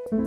Hello,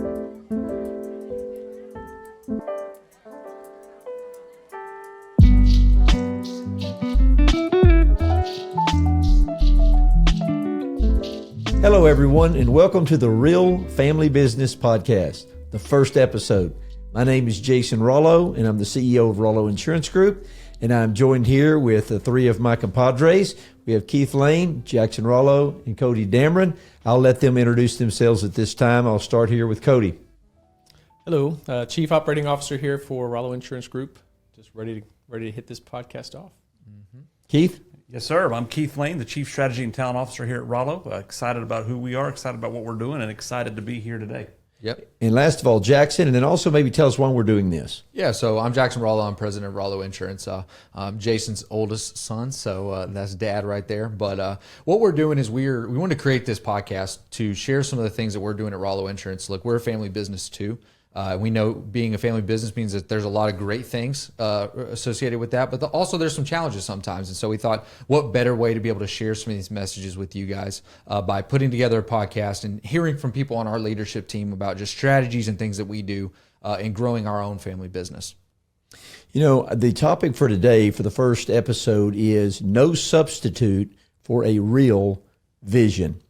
everyone, and welcome to the Real Family Business Podcast, the first episode. My name is Jason Rollo, and I'm the CEO of Rollo Insurance Group, and I'm joined here with three of my compadres. We have Keith Lane, Jackson Rollo, and Cody Dameron. I'll let them introduce themselves at this time. I'll start here with Cody. Hello, Chief Operating Officer here for Rollo Insurance Group. Just ready to hit this podcast off. Keith? Yes, sir. I'm Keith Lane, the Chief Strategy and Talent Officer here at Rollo. Excited about who we are, excited about what we're doing, and excited to be here today. Yep. And last of all, Jackson, and then also maybe tell us why we're doing this. Yeah, so I'm Jackson Rollo. I'm president of Rollo Insurance. I'm Jason's oldest son, so that's dad right there. But what we're doing is we want to create this podcast to share some of the things that we're doing at Rollo Insurance. Look, we're a family business too. We know being a family business means that there's a lot of great things associated with that, but also there's some challenges sometimes. And so we thought, what better way to be able to share some of these messages with you guys by putting together a podcast and hearing from people on our leadership team about just strategies and things that we do in growing our own family business. You know, the topic for today, for the first episode, is no substitute for a real vision.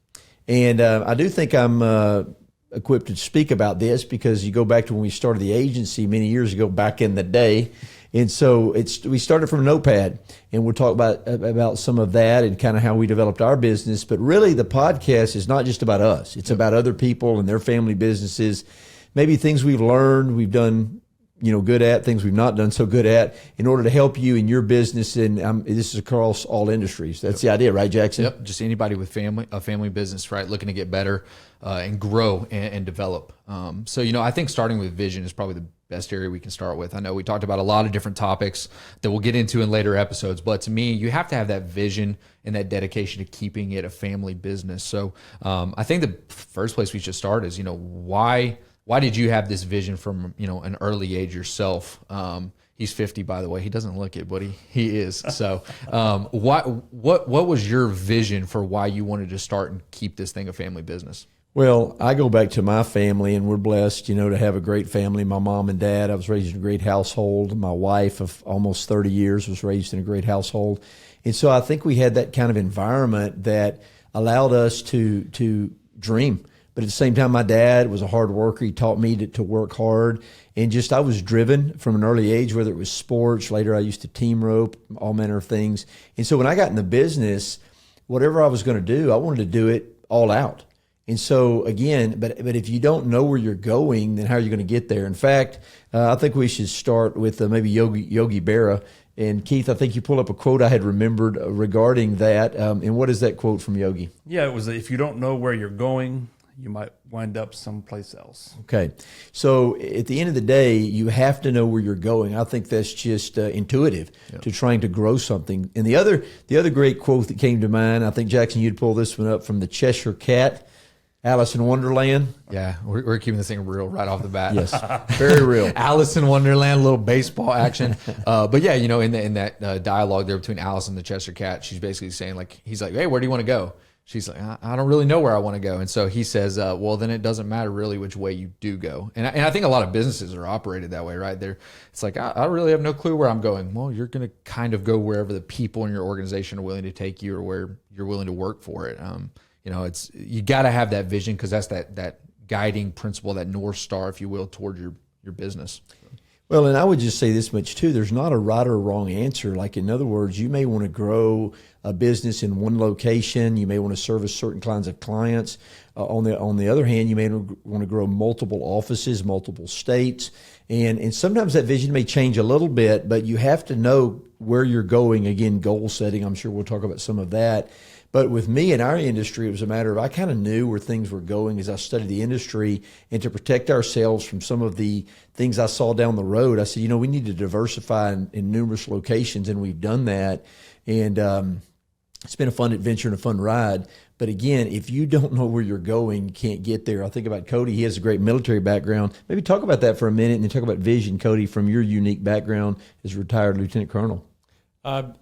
And I do think I'm equipped to speak about this because you go back to when we started the agency many years ago back in the day. And so we started from a notepad, and we'll talk about some of that and kind of how we developed our business. But really the podcast is not just about us. It's about other people and their family businesses, maybe things we've learned, we've done, good at, things we've not done so good at, in order to help you in your business. And this is across all industries. That's the idea, right, Jackson? Yep. Just anybody with a family business, right? Looking to get better and grow and develop. So, I think starting with vision is probably the best area we can start with. I know we talked about a lot of different topics that we'll get into in later episodes, but to me, you have to have that vision and that dedication to keeping it a family business. So I think the first place we should start is, why did you have this vision from, an early age yourself? He's 50, by the way. He doesn't look it, but he is. So what was your vision for why you wanted to start and keep this thing a family business? Well, I go back to my family, and we're blessed, to have a great family. My mom and dad, I was raised in a great household. My wife of almost 30 years was raised in a great household. And so I think we had that kind of environment that allowed us to dream. But at the same time, my dad was a hard worker. He taught me to work hard. And I was driven from an early age, whether it was sports. Later, I used to team rope, all manner of things. And so when I got in the business, whatever I was going to do, I wanted to do it all out. And so again, but if you don't know where you're going, then how are you going to get there? In fact, I think we should start with maybe Yogi Berra. And Keith, I think you pulled up a quote I had remembered regarding that. And what is that quote from Yogi? Yeah, it was, if you don't know where you're going, you might wind up someplace else. Okay. So at the end of the day, you have to know where you're going. I think that's just intuitive to trying to grow something. And the other great quote that came to mind, I think, Jackson, you'd pull this one up from the Cheshire Cat, Alice in Wonderland. Yeah, we're keeping this thing real right off the bat. Yes, very real. Alice in Wonderland, a little baseball action. But yeah, in that dialogue there between Alice and the Cheshire Cat, she's basically saying, he's like, hey, where do you want to go? She's like, I don't really know where I want to go. And so he says, well, then it doesn't matter really which way you do go. And I think a lot of businesses are operated that way, right? It's like, I really have no clue where I'm going. Well, you're going to kind of go wherever the people in your organization are willing to take you or where you're willing to work for it. You got to have that vision because that's that guiding principle, that North Star, if you will, toward your business. Well, and I would just say this much too. There's not a right or wrong answer. Like, in other words, you may want to grow a business in one location. You may want to service certain kinds of clients. On the other hand, you may want to grow multiple offices, multiple states. And sometimes that vision may change a little bit, but you have to know where you're going. Again, goal setting. I'm sure we'll talk about some of that. But with me in our industry, it was a matter of I kind of knew where things were going as I studied the industry, and to protect ourselves from some of the things I saw down the road, I said, we need to diversify in numerous locations, and we've done that. And it's been a fun adventure and a fun ride. But again, if you don't know where you're going, you can't get there. I think about Cody. He has a great military background. Maybe talk about that for a minute and then talk about vision, Cody, from your unique background as a retired lieutenant colonel.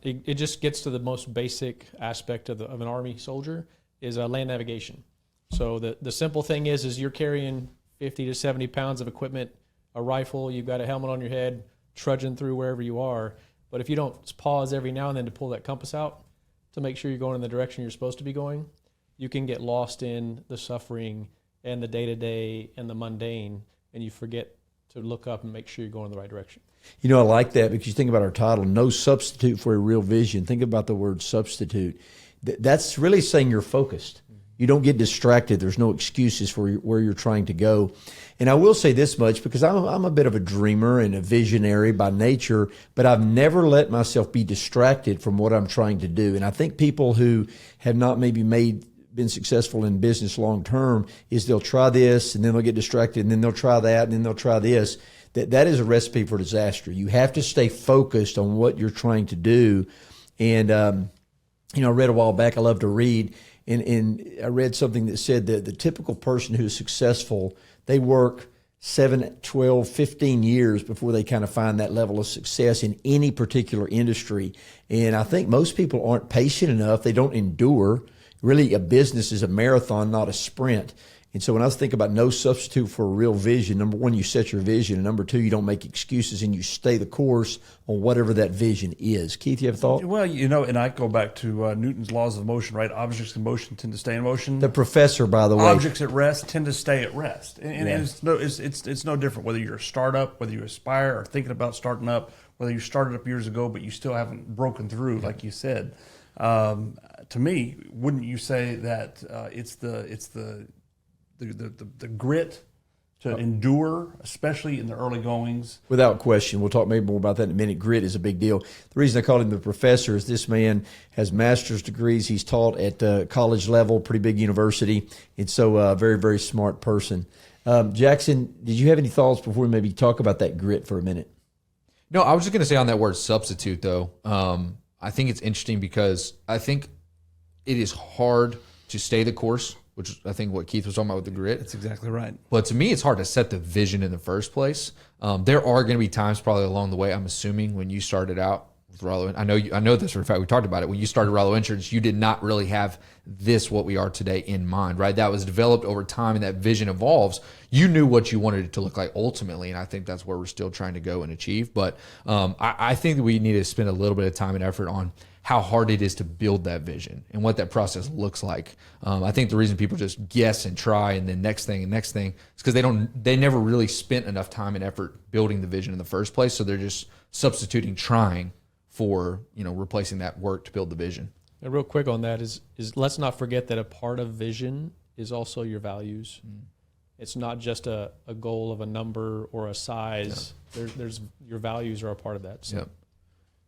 It just gets to the most basic aspect of an Army soldier is land navigation. So the simple thing is you're carrying 50 to 70 pounds of equipment, a rifle, you've got a helmet on your head, trudging through wherever you are. But if you don't pause every now and then to pull that compass out to make sure you're going in the direction you're supposed to be going, you can get lost in the suffering and the day-to-day and the mundane, and you forget to look up and make sure you're going in the right direction. You know, I like that because you think about our title, No Substitute for a Real Vision. Think about the word substitute. That's really saying you're focused. You don't get distracted. There's no excuses for where you're trying to go. And I will say this much, because I'm a bit of a dreamer and a visionary by nature, but I've never let myself be distracted from what I'm trying to do. And I think people who have not maybe been successful in business long term is they'll try this and then they'll get distracted and then they'll try that and then they'll try this. That is a recipe for disaster. You have to stay focused on what you're trying to do. And, I read a while back, I love to read, and I read something that said that the typical person who is successful, they work 7, 12, 15 years before they kind of find that level of success in any particular industry. And I think most people aren't patient enough. They don't endure. Really, a business is a marathon, not a sprint. And so when I think about no substitute for a real vision, number one, you set your vision. And number two, you don't make excuses and you stay the course on whatever that vision is. Keith, you have a thought? Well, and I go back to Newton's laws of motion, right? Objects in motion tend to stay in motion. The professor, by the way. Objects at rest tend to stay at rest. And it's no different whether you're a startup, whether you aspire or thinking about starting up, whether you started up years ago but you still haven't broken through, like you said. To me, wouldn't you say that it's the grit to endure, especially in the early goings? Without question. We'll talk maybe more about that in a minute. Grit is a big deal. The reason I called him the professor is this man has master's degrees. He's taught at college level, pretty big university. And so a very, very smart person. Jackson, did you have any thoughts before we maybe talk about that grit for a minute? No, I was just going to say on that word substitute, though, I think it's interesting because I think it is hard to stay the course, which is, I think, what Keith was talking about with the grit. That's exactly right. But to me, it's hard to set the vision in the first place. There are going to be times probably along the way, I'm assuming, when you started out with Rollo. I know this for a fact. We talked about it. When you started Rollo Insurance, you did not really have what we are today in mind, right? That was developed over time, and that vision evolves. You knew what you wanted it to look like ultimately, and I think that's where we're still trying to go and achieve. But I think that we need to spend a little bit of time and effort on how hard it is to build that vision and what that process looks like. I think the reason people just guess and try and then next thing is because they never really spent enough time and effort building the vision in the first place. So they're just substituting trying for, replacing that work to build the vision. And real quick on that is let's not forget that a part of vision is also your values. It's not just a goal of a number or a size. Yeah. There's your values are a part of that. So. Yep.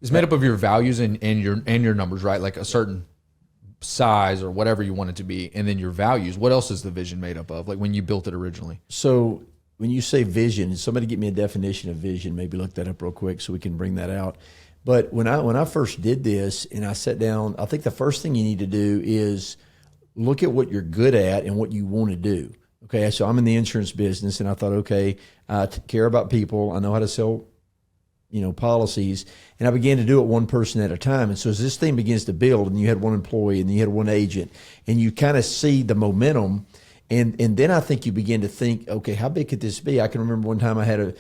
It's made up of your values and your numbers, right? Like a certain size or whatever you want it to be, and then your values. What else is the vision made up of? Like when you built it originally. So when you say vision, somebody get me a definition of vision. Maybe look that up real quick so we can bring that out. But when I first did this and I sat down, I think the first thing you need to do is look at what you're good at and what you want to do. Okay, so I'm in the insurance business, and I thought, okay, I care about people. I know how to sell policies, and I began to do it one person at a time. And so as this thing begins to build, and you had one employee, and you had one agent, and you kind of see the momentum, and then I think you begin to think, okay, how big could this be? I can remember one time I had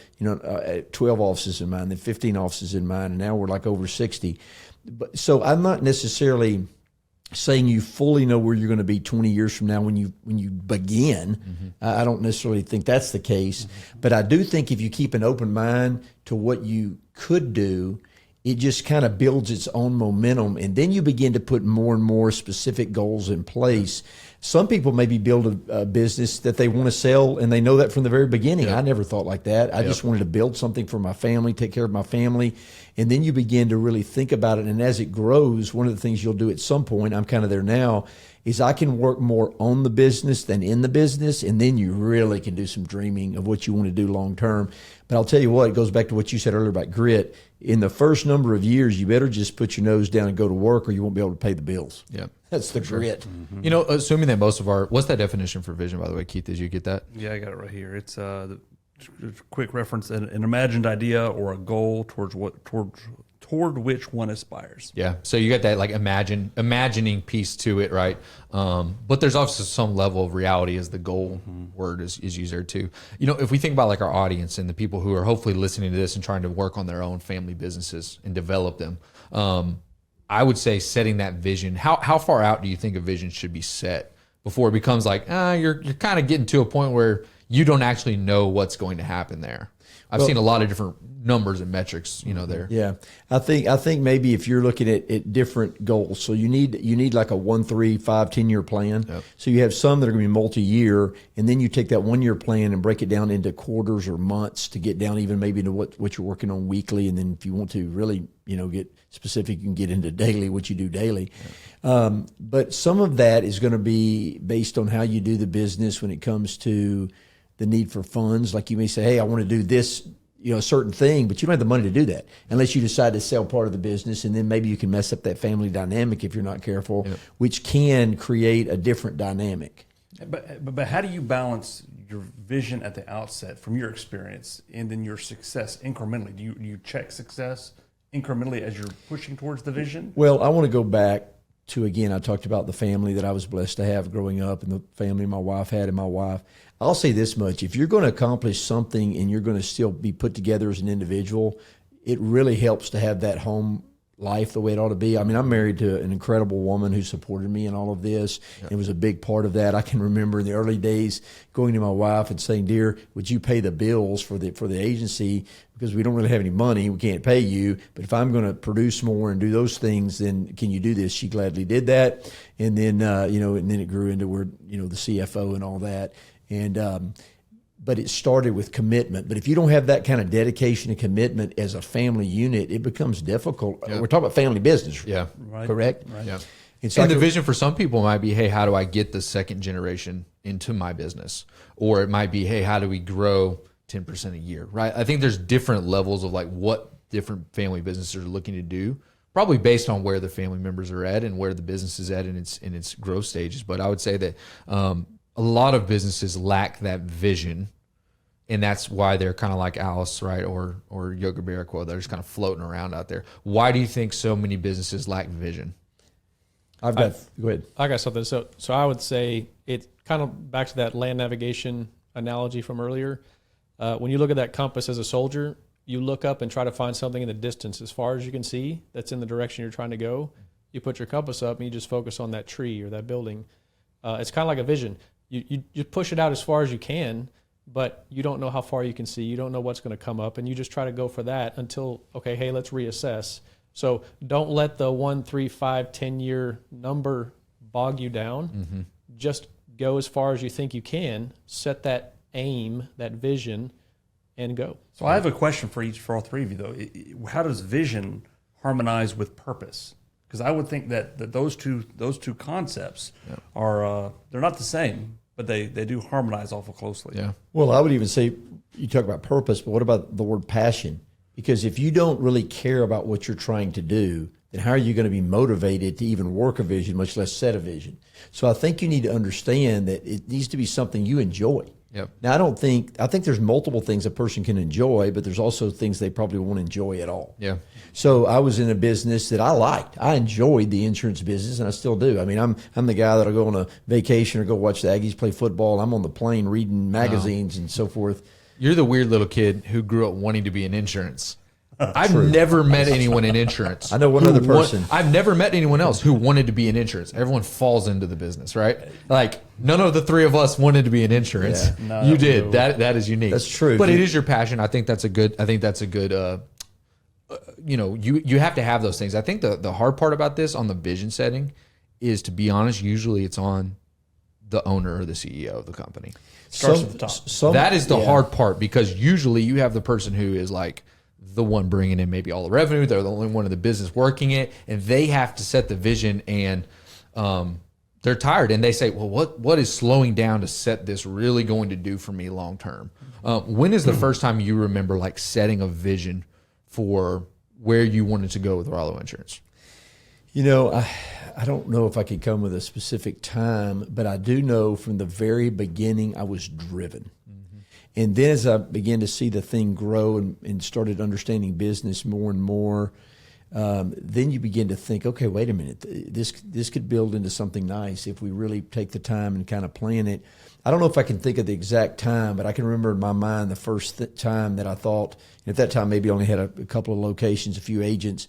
12 offices in mine, then 15 offices in mine, and now we're like over 60. But so I'm not necessarily saying you fully know where you're going to be 20 years from now when you begin. Mm-hmm. I don't necessarily think that's the case, but I do think if you keep an open mind to what you could do, it just kind of builds its own momentum, and then you begin to put more and more specific goals in place. Some people maybe build a business that they want to sell, and they know that from the very beginning. I never thought like that. I just wanted to build something for my family, take care of my family, and then you begin to really think about it. And as it grows, one of the things you'll do at some point, I'm kind of there now, is I can work more on the business than in the business, and then you really can do some dreaming of what you want to do long term. But I'll tell you what, it goes back to what you said earlier about grit. In the first number of years, you better just put your nose down and go to work, or you won't be able to pay the bills. Yeah, that's the grit. Mm-hmm. Assuming that most of what's that definition for vision, by the way, Keith? Did you get that? Yeah, I got it right here. It's the quick reference: an imagined idea or a goal towards toward which one aspires. Yeah. So you got that like imagining piece to it, right? But there's also some level of reality as the goal word is used there too. You know, if we think about like our audience and the people who are hopefully listening to this and trying to work on their own family businesses and develop them, I would say setting that vision. How far out do you think a vision should be set before it becomes like, you're kind of getting to a point where you don't actually know what's going to happen there? I've seen a lot of different numbers and metrics, you know, there. Yeah, I think maybe if you're looking at different goals, so you need like a 1, 3, 5, 10-year plan. Yep. So you have some that are going to be multi-year, and then you take that 1-year plan and break it down into quarters or months to get down even maybe to what you're working on weekly, and then if you want to really get specific, you can get into daily, what you do daily. But some of that is going to be based on how you do the business when it comes to the need for funds. Like you may say, hey, I want to do this, a certain thing, but you don't have the money to do that unless you decide to sell part of the business, and then maybe you can mess up that family dynamic if you're not careful, which can create a different dynamic. But how do you balance your vision at the outset from your experience and then your success incrementally? Do you check success incrementally as you're pushing towards the vision? Well, I want to go back to, again, I talked about the family that I was blessed to have growing up and the family my wife had and my wife. I'll say this much. If you're going to accomplish something and you're going to still be put together as an individual, it really helps to have that home life the way it ought to be. I mean, I'm married to an incredible woman who supported me in all of this. Yeah. It was a big part of that. I can remember in the early days going to my wife and saying, dear, would you pay the bills for the agency? Because we don't really have any money. We can't pay you. But if I'm going to produce more and do those things, then can you do this? She gladly did that. And then, and then it grew into where, the CFO and all that. And, but it started with commitment. But if you don't have that kind of dedication and commitment as a family unit, it becomes difficult. Yeah. We're talking about family business, correct? Right. Yeah. And the vision for some people might be, hey, how do I get the second generation into my business? Or it might be, hey, how do we grow 10% a year, right? I think there's different levels of like what different family businesses are looking to do, probably based on where the family members are at and where the business is at in its growth stages. But I would say that a lot of businesses lack that vision, and that's why they're kind of like Alice, right, or Yoga Barraquoa. They're just kind of floating around out there. Why do you think so many businesses lack vision? Go ahead. I got something. So I would say it kind of back to that land navigation analogy from earlier. When you look at that compass as a soldier, you look up and try to find something in the distance as far as you can see that's in the direction you're trying to go. You put your compass up and you just focus on that tree or that building. It's kind of like a vision. You push it out as far as you can, but you don't know how far you can see. You don't know what's going to come up, and you just try to go for that until, okay, hey, let's reassess. So don't let the 1, 3, 5, 10-year number bog you down. Mm-hmm. Just go as far as you think you can, set that aim, that vision, and go. So I have a question for all three of you, though. How does vision harmonize with purpose? Because I would think that those two concepts are they're not the same, but they do harmonize awful closely. Yeah. Well, I would even say you talk about purpose, but what about the word passion? Because if you don't really care about what you're trying to do, then how are you going to be motivated to even work a vision, much less set a vision? So I think you need to understand that it needs to be something you enjoy. Yep. Now, I think there's multiple things a person can enjoy, but there's also things they probably won't enjoy at all. Yeah. So I was in a business that I liked. I enjoyed the insurance business, and I still do. I mean, I'm the guy that'll go on a vacation or go watch the Aggies play football. I'm on the plane reading magazines and so forth. You're the weird little kid who grew up wanting to be in insurance. I've never met anyone in insurance. I know one other person. I've never met anyone else who wanted to be in insurance. Everyone falls into the business, right? Like none of the three of us wanted to be in insurance. Yeah. No, you did. No. That is unique. That's true. But it is your passion. I think that's a good. You have to have those things. I think the hard part about this on the vision setting is, to be honest, usually it's on the owner or the CEO of the company. Starts at the top. That is the hard part, because usually you have the person who is like the one bringing in maybe all the revenue. They're the only one in the business working it, and they have to set the vision, and they're tired, and they say, well, what is slowing down to set this really going to do for me long term? When is the first time you remember like setting a vision for where you wanted to go with Rollo Insurance? I don't know if I could come with a specific time, but I do know from the very beginning I was driven. And then as I began to see the thing grow and started understanding business more and more, then you begin to think, okay, wait a minute, this could build into something nice if we really take the time and kind of plan it. I don't know if I can think of the exact time, but I can remember in my mind the first time that I thought, at that time maybe only had a couple of locations, a few agents.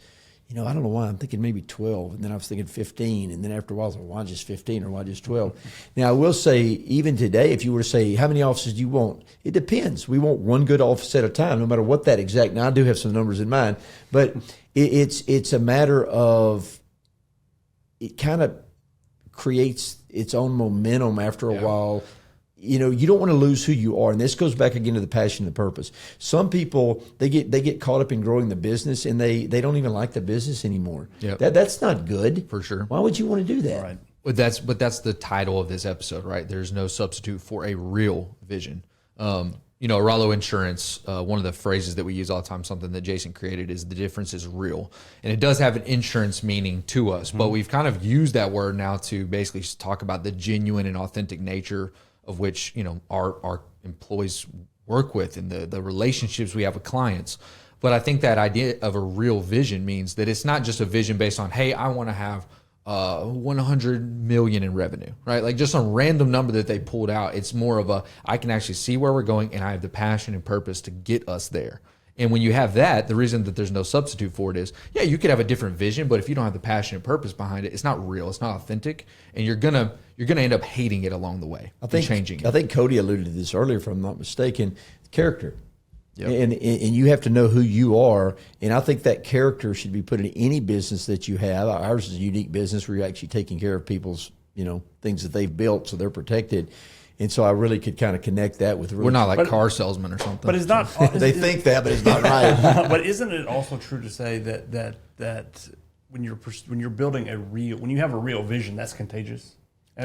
I don't know why. I'm thinking maybe 12, and then I was thinking 15, and then after a while I was like, why just 15 or why just 12? Now, I will say, even today, if you were to say, how many offices do you want? It depends. We want one good office at a time, no matter what that exact. Now, I do have some numbers in mind, but it's a matter of, it kind of creates its own momentum after a while. You don't want to lose who you are. And this goes back again to the passion and the purpose. Some people, they get caught up in growing the business and they don't even like the business anymore. Yep. That's not good. For sure. Why would you want to do that? Right. But that's the title of this episode, right? There's no substitute for a real vision. Aralo Insurance, one of the phrases that we use all the time, something that Jason created, is the difference is real. And it does have an insurance meaning to us, but we've kind of used that word now to basically talk about the genuine and authentic nature of which, our employees work with and the relationships we have with clients. But I think that idea of a real vision means that it's not just a vision based on, hey, I want to have 100 million in revenue, right? Like just some random number that they pulled out. It's more of I can actually see where we're going and I have the passion and purpose to get us there. And when you have that, the reason that there's no substitute for it is, you could have a different vision, but if you don't have the passion and purpose behind it, it's not real, it's not authentic, and you're gonna end up hating it along the way. Changing it. I think Cody alluded to this earlier, if I'm not mistaken. Character. Yep. And you have to know who you are, and I think that character should be put in any business that you have. Ours is a unique business where you're actually taking care of people's, things that they've built so they're protected. And so I really could kind of connect that with. We're not like car salesmen or something. But it's not. They think that, but it's not right. But isn't it also true to say that when you're building when you have a real vision, that's contagious?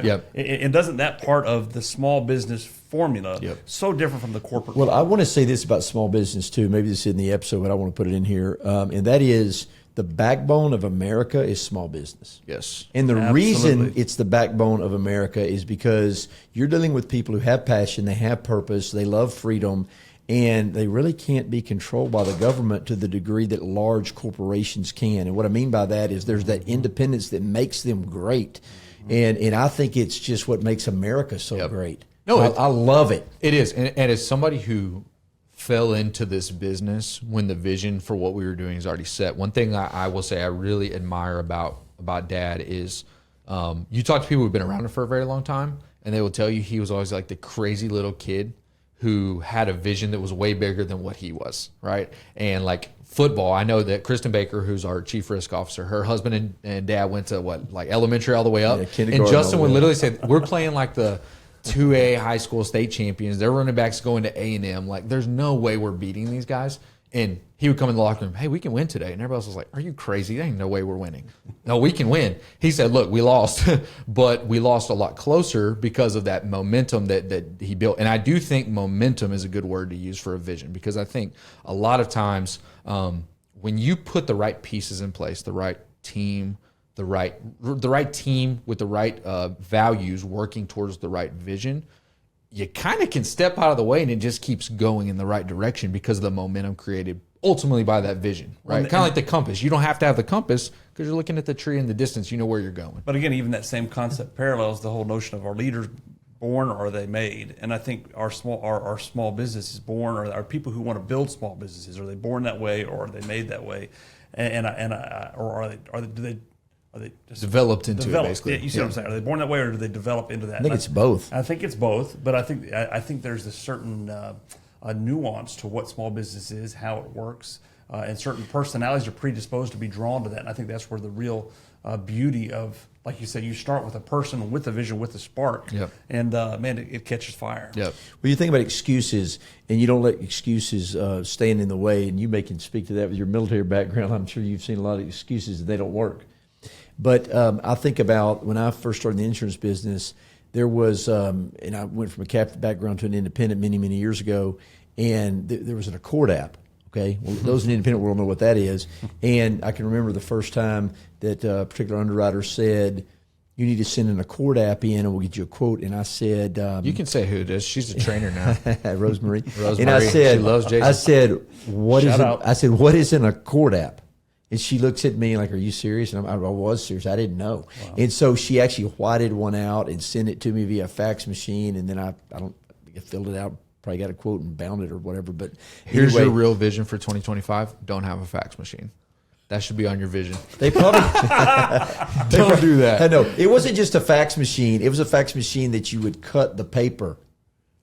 Yep. And doesn't that part of the small business formula so different from the corporate? Well, I want to say this about small business too. Maybe this is in the episode, but I want to put it in here. And that is, the backbone of America is small business. Yes. And the Absolutely. reason it's the backbone of America is because you're dealing with people who have passion, they have purpose, they love freedom, and they really can't be controlled by the government to the degree that large corporations can. And what I mean by that is there's that independence that makes them great. And I think it's just what makes America so great. No, I love it. It is. And as somebody who fell into this business when the vision for what we were doing is already set, one thing I will say I really admire about Dad is you talk to people who've been around him for a very long time, and they will tell you he was always like the crazy little kid who had a vision that was way bigger than what he was, right? And like football, I know that Kristen Baker, who's our chief risk officer, her husband and dad went to elementary all the way up. Yeah, and Justin would literally say, we're playing like the 2A high school state champions. Their running backs going to A&M. Like, there's no way we're beating these guys. And he would come in the locker room, hey, we can win today. And everybody else was like, are you crazy? There ain't no way we're winning. No, we can win. He said, look, we lost, but we lost a lot closer because of that momentum that he built. And I do think momentum is a good word to use for a vision, because I think a lot of times when you put the right pieces in place, the right team, the right team with the right values working towards the right vision, you kind of can step out of the way and it just keeps going in the right direction because of the momentum created ultimately by that vision, right? Kind of like the compass. You don't have to have the compass because you're looking at the tree in the distance. You know where you're going. But again, even that same concept parallels the whole notion of, are leaders born or are they made? And I think our small business is born, or are people who want to build small businesses, are they born that way or are they made that way? Or do they just developed into it, basically? Yeah, you see what I'm saying? Are they born that way or do they develop into that? I think it's both. I think it's both, but I think there's a certain nuance to what small business is, how it works, and certain personalities are predisposed to be drawn to that. And I think that's where the real beauty of, like you said, you start with a person with a vision, with a spark, and man, it catches fire. Yep. Well, you think about excuses, and you don't let excuses stand in the way, and you can speak to that with your military background. I'm sure you've seen a lot of excuses and they don't work. But I think about when I first started in the insurance business, there was, and I went from a captive background to an independent many, many years ago, and there was an Accord app. Okay, well, those in the independent world know what that is. And I can remember the first time that a particular underwriter said, you need to send an Accord app in and we'll get you a quote. And I said, you can say who it is. She's a trainer now. Rosemary. Rosemary. And I said, she loves Jason. I said, what is an Accord app? And she looks at me like, "Are you serious?" And I was serious. I didn't know. Wow. And so she actually whited one out and sent it to me via fax machine. And then I filled it out, probably got a quote and bound it or whatever. But here's anyway, your real vision for 2025. Don't have a fax machine. That should be on your vision. They probably don't do that. No, it wasn't just a fax machine. It was a fax machine that you would cut the paper.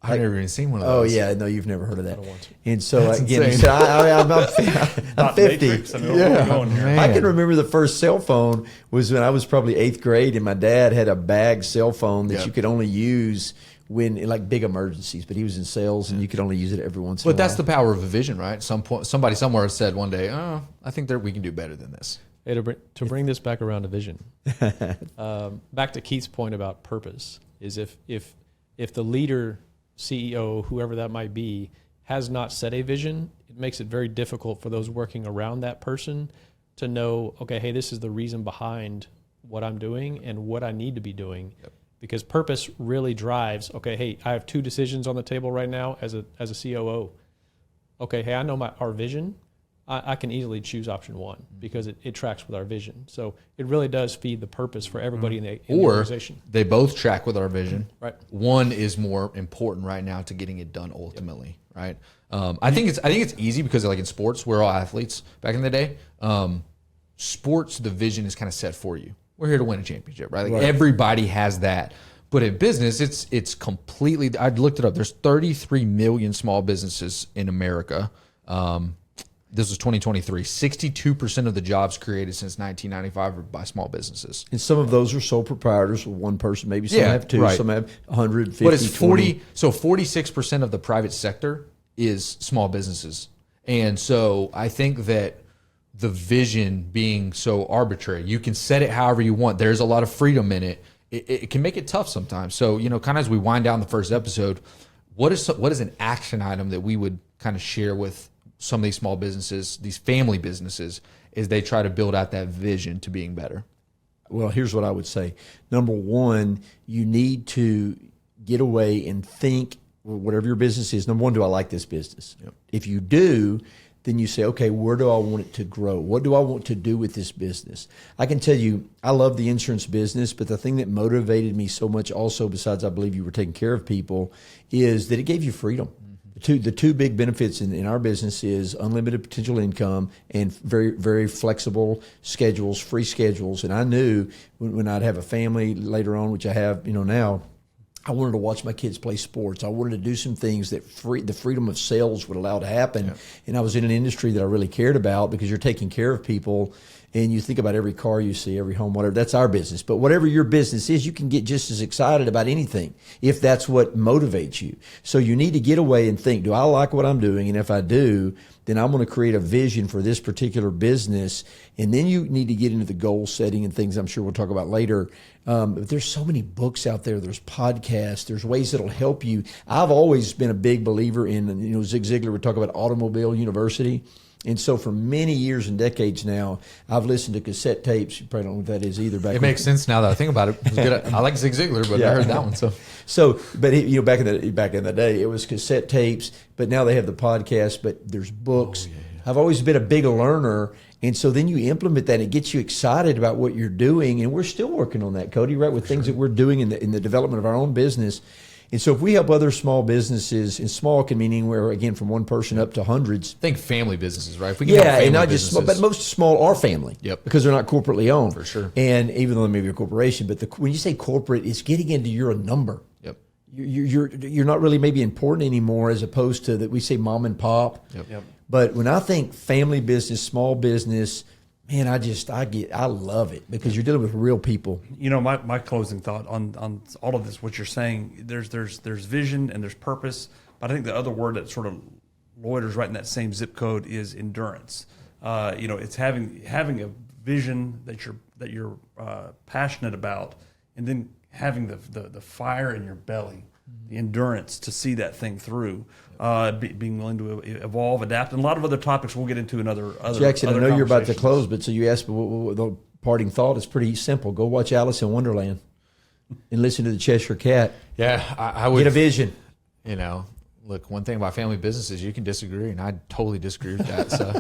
I've never even seen one of Oh those. yeah, no, you've never heard of that. And so That's again, insane. so I'm Not 50. Matrix, I know where we're going here. Man. I can remember the first cell phone was when I was probably 8th grade, and my dad had a bag cell phone that Yep. you could only use when in like big emergencies. But he was in sales, and you could only use it every once in a while. But that's the power of a vision, right? Somebody somewhere said one day, "Oh, I think that we can do better than this." Hey, to bring this back around to vision, back to Keith's point about purpose, is if the leader, CEO, whoever that might be, has not set a vision, it makes it very difficult for those working around that person to know, okay, hey, this is the reason behind what I'm doing and what I need to be doing. Yep. Because purpose really drives, okay, hey, I have 2 decisions on the table right now as a COO. Okay, hey, I know our vision. I can easily choose option 1 because it tracks with our vision. So it really does feed the purpose for everybody in the organization. They both track with our vision. Right. One is more important right now to getting it done ultimately, right? I think it's easy because like in sports, we're all athletes back in the day. Sports, the vision is kind of set for you. We're here to win a championship, right? Like everybody has that. But in business, it's completely, I looked it up. There's 33 million small businesses in America. This was 2023. 62% of the jobs created since 1995 are by small businesses. And some of those are sole proprietors, one person, maybe some have 2, right. some have 150. But it's 20. So 46% of the private sector is small businesses. And so I think that the vision being so arbitrary, you can set it however you want. There's a lot of freedom in it. It can make it tough sometimes. So, kind of as we wind down the first episode, what is an action item that we would kind of share with some of these small businesses, these family businesses, as they try to build out that vision to being better? Well, here's what I would say. Number 1, you need to get away and think, whatever your business is, number 1, do I like this business? Yep. If you do, then you say, okay, where do I want it to grow? What do I want to do with this business? I can tell you, I love the insurance business, but the thing that motivated me so much also, besides I believe you were taking care of people, is that it gave you freedom. The two big benefits in our business is unlimited potential income and very, very flexible schedules, free schedules. And I knew when I'd have a family later on, which I have, now, I wanted to watch my kids play sports. I wanted to do some things that the freedom of sales would allow to happen. Yeah. And I was in an industry that I really cared about because you're taking care of people. And you think about every car you see, every home, whatever, that's our business. But whatever your business is, you can get just as excited about anything if that's what motivates you. So you need to get away and think, do I like what I'm doing? And if I do, then I'm going to create a vision for this particular business. And then you need to get into the goal setting and things I'm sure we'll talk about later. But there's so many books out there. There's podcasts. There's ways that'll help you. I've always been a big believer in, Zig Ziglar would talk about Automobile University. And so for many years and decades now, I've listened to cassette tapes. You probably don't know what that is either. It makes sense now that I think about it. It's good. I like Zig Ziglar, but I heard that one. But back in the day, it was cassette tapes. But now they have the podcast. But there's books. I've always been a big learner, and so then you implement that. And it gets you excited about what you're doing, and we're still working on that, Cody. Right, with things that we're doing in the development of our own business. And so if we help other small businesses, and small can mean anywhere, again, from one person up to hundreds. Think family businesses, right? If we can help family and not businesses. just small, but most small are family. Yep. Because they're not corporately owned. For sure. And even though they may be a corporation, but when you say corporate, it's getting into you're a number. Yep. You're not really maybe important anymore as opposed to that we say mom and pop. Yep. But when I think family business, small business, man, I love it because you're dealing with real people. My closing thought on all of this, what you're saying, there's vision and there's purpose, but I think the other word that sort of loiters right in that same zip code is endurance. It's having a vision that you're passionate about, and then having the fire in your belly, the endurance to see that thing through. Being willing to evolve, adapt, and a lot of other topics we'll get into in other Jackson, other I know you're about to conversations. close, but so you asked me the parting thought is pretty simple. Go watch Alice in Wonderland and listen to the Cheshire Cat. Yeah, I would get a vision. Look, one thing about family businesses, you can disagree, and I totally disagree with that. So,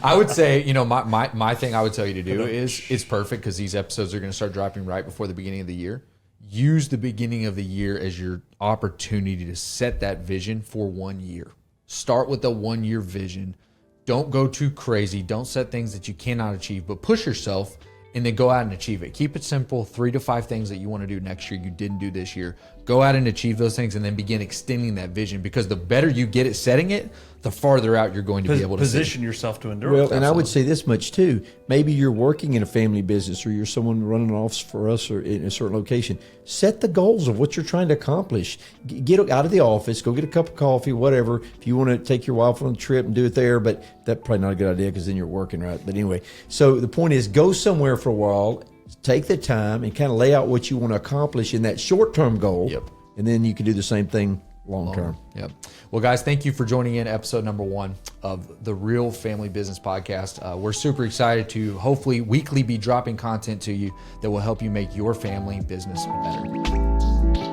I would say, you know, my thing I would tell you to do is it's perfect because these episodes are going to start dropping right before the beginning of the year. Use the beginning of the year as your opportunity to set that vision for 1 year. Start with a 1 year vision. Don't go too crazy. Don't set things that you cannot achieve, but push yourself and then go out and achieve it. Keep it simple. 3 to 5 things that you want to do next year you didn't do this year. Go out and achieve those things and then begin extending that vision, because the better you get at setting it, the farther out you're going to be able to position yourself to endure. Well, and I would say this much too. Maybe you're working in a family business, or you're someone running an office for us, or in a certain location. Set the goals of what you're trying to accomplish. Get out of the office, go get a cup of coffee, whatever. If you want to take your wife on a trip and do it there, but that's probably not a good idea because then you're working, right? But anyway, so the point is, go somewhere for a while, take the time, and kind of lay out what you want to accomplish in that short-term goal. Yep. And then you can do the same thing long term. Yep. Well, guys, thank you for joining in episode number 1 of the Real Family Business Podcast. We're super excited to hopefully weekly be dropping content to you that will help you make your family business better.